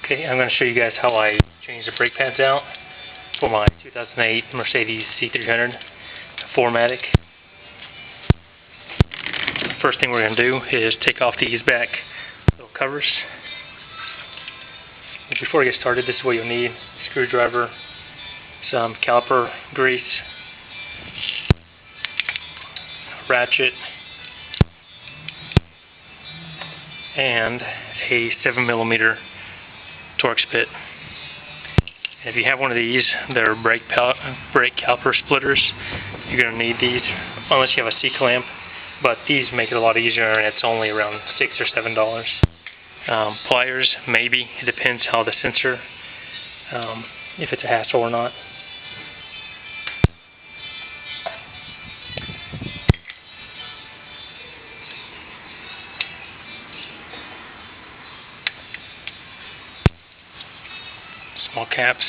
Okay, I'm going to show you guys how I change the brake pads out for my 2008 Mercedes C300 4Matic. First thing we're going to do is take off these back little covers. And before I get started, this is what you'll need: a screwdriver, some caliper grease, a ratchet, and a 7mm Torx bit. And if you have one of these, they're brake caliper splitters. You're going to need these unless you have a C-clamp, but these make it a lot easier, and it's only around $6 or $7. Pliers, maybe. It depends how the sensor, if it's a hassle or not. Small caps.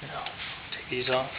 Now, take these off.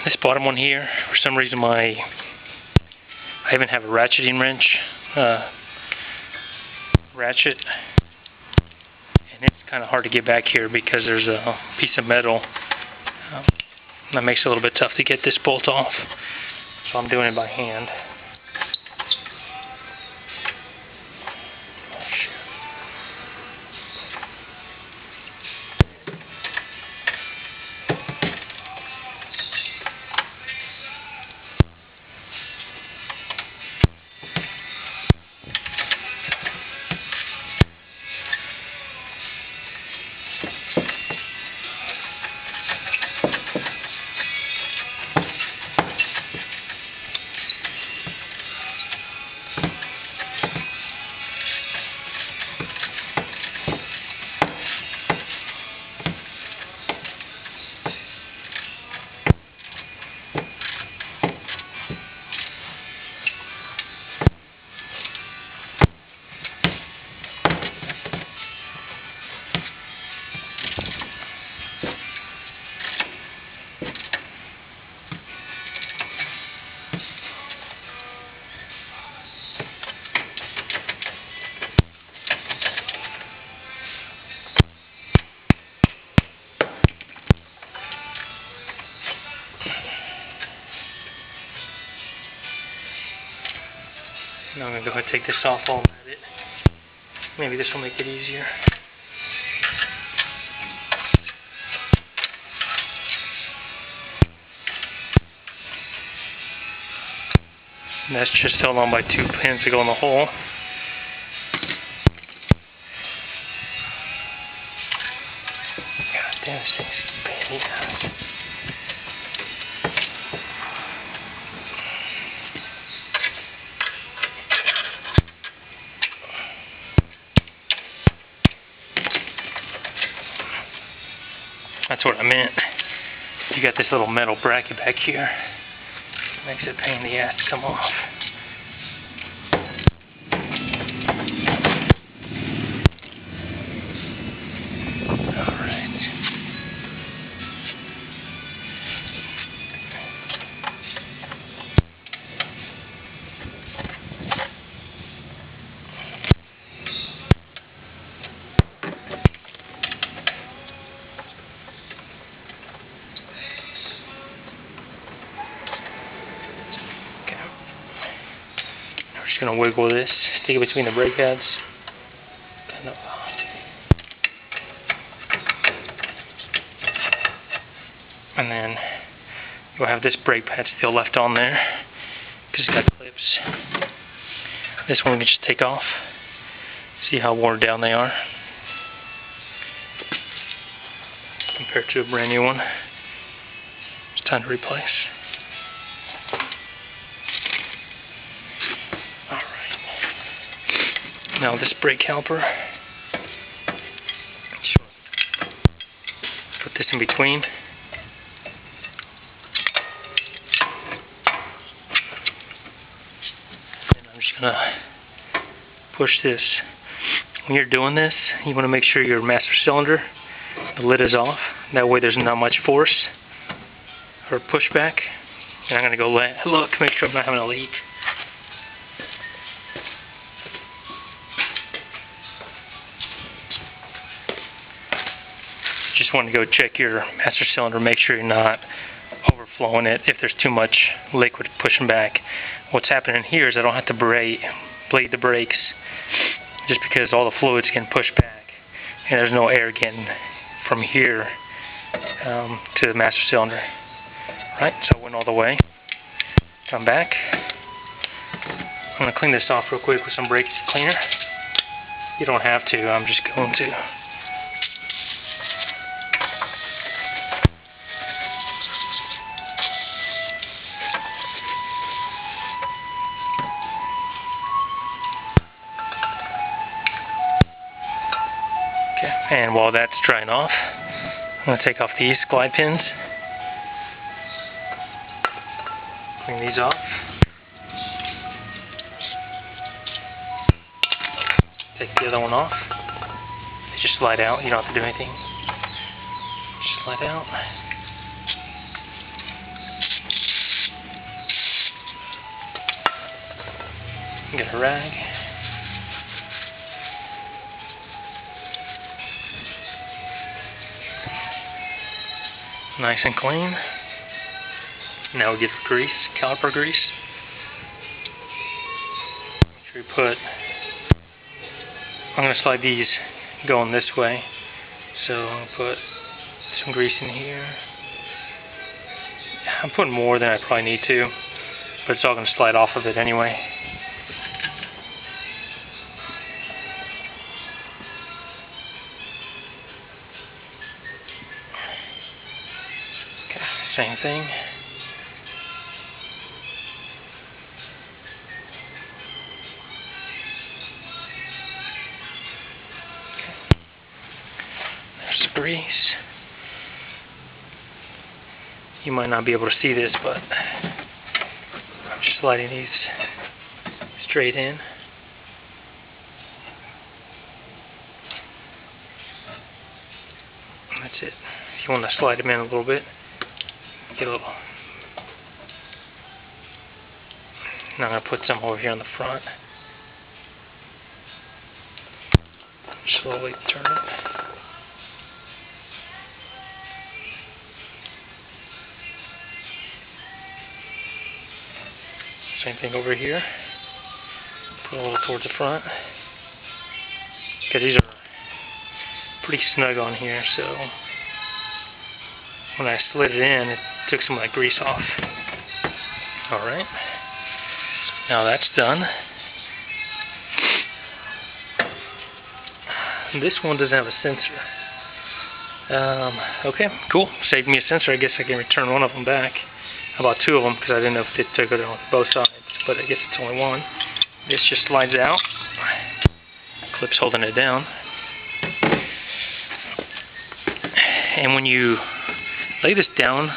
This bottom one here, for some reason I even have a ratcheting wrench ratchet, and it's kind of hard to get back here because there's a piece of metal that makes it a little bit tough to get this bolt off, so I'm doing it by hand. Now I'm going to go ahead and take this off while I'm at it. Maybe this will make it easier. And that's just held on by 2 pins to go in the hole. God damn, this thing's a pain. That's what I meant. You got this little metal bracket back here. Makes it a pain in the ass to come off. Alright. going to wiggle this, stick it between the brake pads. Kind of. And then you'll have this brake pad still left on there because it's got clips. This one we can just take off. See how worn down they are compared to a brand new one. It's time to replace. Alright. Now this brake caliper, put this in between. And I'm just going to push this. When you're doing this, you want to make sure your master cylinder, the lid is off. That way there's not much force or pushback. And I'm going to go look, make sure I'm not having a leak. Just want to go check your master cylinder, make sure you're not overflowing it if there's too much liquid pushing back. What's happening here is I don't have to blade the brakes, just because all the fluid's getting pushed back and there's no air getting from here to the master cylinder. Right, so it went all the way. Come back. I'm going to clean this off real quick with some brake cleaner. You don't have to, I'm just going to. And while that's drying off, I'm going to take off these glide pins. Clean these off. Take the other one off. They just slide out. You don't have to do anything. Just slide out. Get a rag. Nice and clean. Now we get the grease, caliper grease. Make sure you put, I'm going to slide these going this way. So I'm going to put some grease in here. I'm putting more than I probably need to, but it's all going to slide off of it anyway. Same thing. Okay. There's the grease. You might not be able to see this, but I'm just sliding these straight in. That's it. If you want to slide them in a little bit, get a little. Now I'm going to put some over here on the front. Slowly turn it. Same thing over here. Put a little towards the front. Because these are pretty snug on here, so when I slid it in, it took some of that grease off. Alright. Now that's done. This one doesn't have a sensor. Okay, cool. Saved me a sensor. I guess I can return one of them back. How about two of them? Because I didn't know if they took it on both sides. But I guess it's only one. This just slides out. Clip's holding it down. And when you lay this down,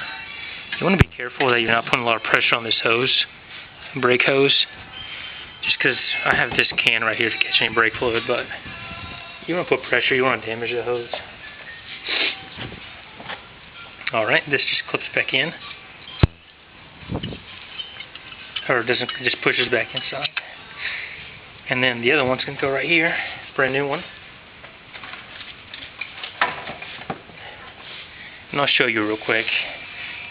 you want to be careful that you're not putting a lot of pressure on this hose, brake hose. Just because I have this can right here to catch any brake fluid, but you don't want to put pressure, you don't want to damage the hose. Alright, this just clips back in. Or it doesn't, it just pushes back inside. And then the other one's going to go right here, brand new one. And I'll show you real quick.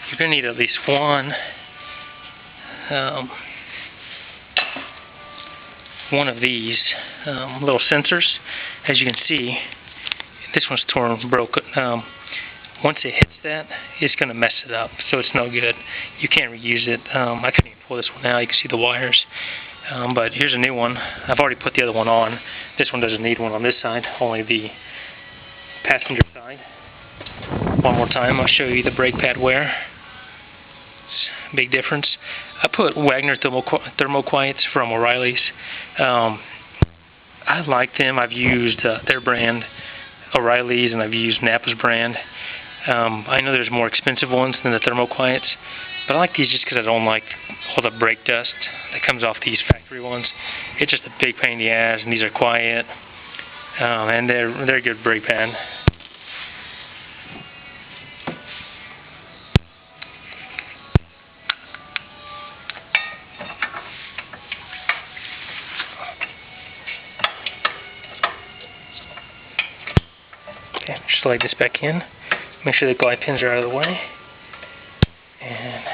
You're going to need at least one one of these little sensors. As you can see, this one's torn, broken. Once it hits that, it's going to mess it up, so it's no good. You can't reuse it. I couldn't even pull this one out. You can see the wires. But here's a new one. I've already put the other one on. This one doesn't need one on this side, only the passenger side. One more time, I'll show you the brake pad wear. Big difference. I put Wagner thermoquiets from O'Reilly's. I like them. I've used their brand, O'Reilly's, and I've used Napa's brand. I know there's more expensive ones than the thermoquiets, but I like these just because I don't like all the brake dust that comes off these factory ones. It's just a big pain in the ass, and these are quiet, and they're a good brake pad. Okay, slide this back in. Make sure the glide pins are out of the way. And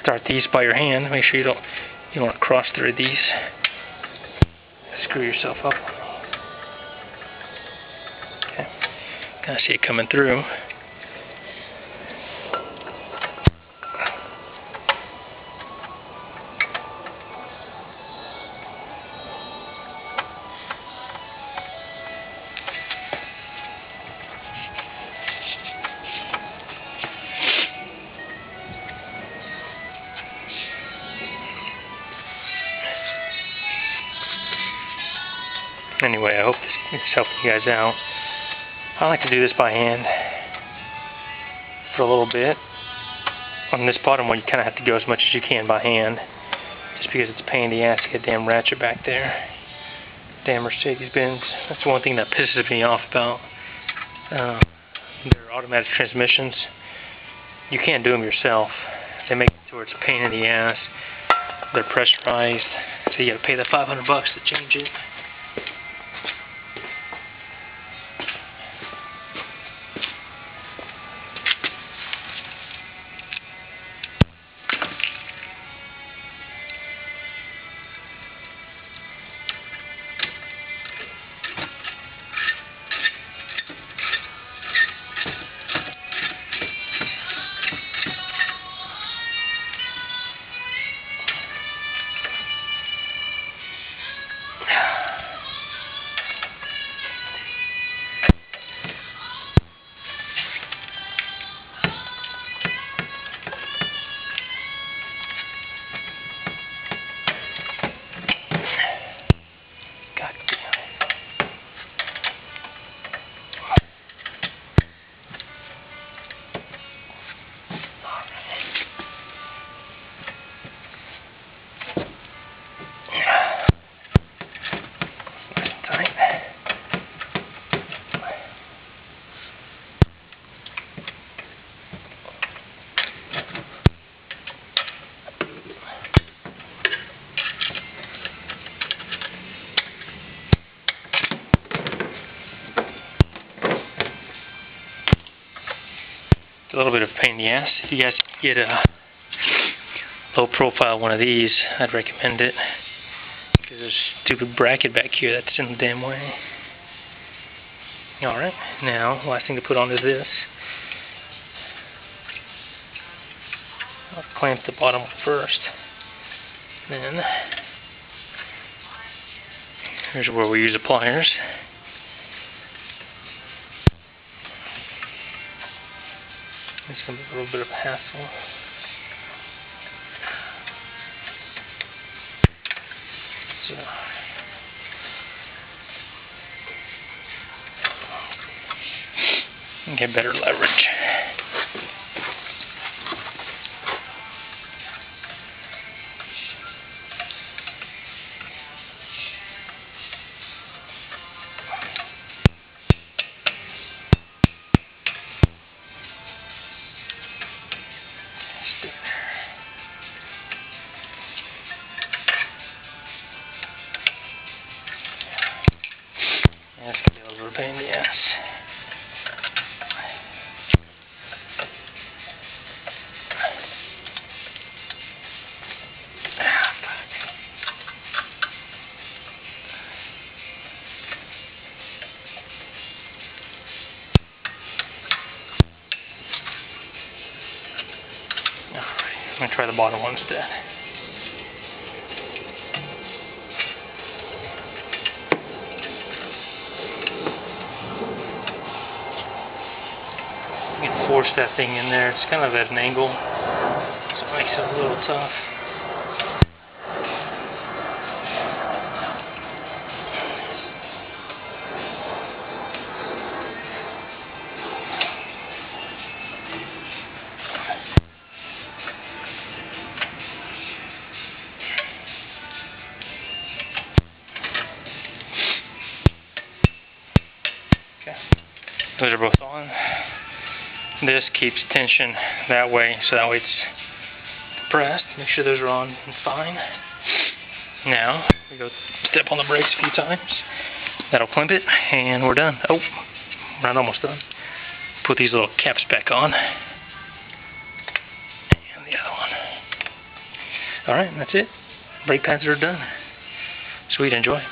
start these by your hand. Make sure you don't want to cross thread these. Screw yourself up. Okay, kind of see it coming through. Anyway, I hope this is helping you guys out. I like to do this by hand for a little bit. On this bottom one, you kind of have to go as much as you can by hand, just because it's a pain in the ass to get a damn ratchet back there. Damn Mercedes-Benz. That's one thing that pisses me off about their automatic transmissions. You can't do them yourself. They make it to where it's a pain in the ass. They're pressurized, so you got to pay the $500 to change it. A little bit of a pain in the ass. If you guys get a low profile one of these, I'd recommend it, because there's a stupid bracket back here that's in the damn way. Alright, now last thing to put on is this. I'll clamp the bottom one first. Then here's where we use the pliers. It's going to be a little bit of a hassle. So, get better leverage. That's going to be a little pain in the ass. I'm going to try the bottom one instead. You can force that thing in there. It's kind of at an angle, so it makes it a little tough. Okay, those are both on. This keeps tension that way, so that way it's pressed. Make sure those are on and fine. Now, we go step on the brakes a few times. That'll clamp it, and we're done. Oh, we're not almost done. Put these little caps back on. And the other one. Alright, that's it. Brake pads are done. Sweet, enjoy.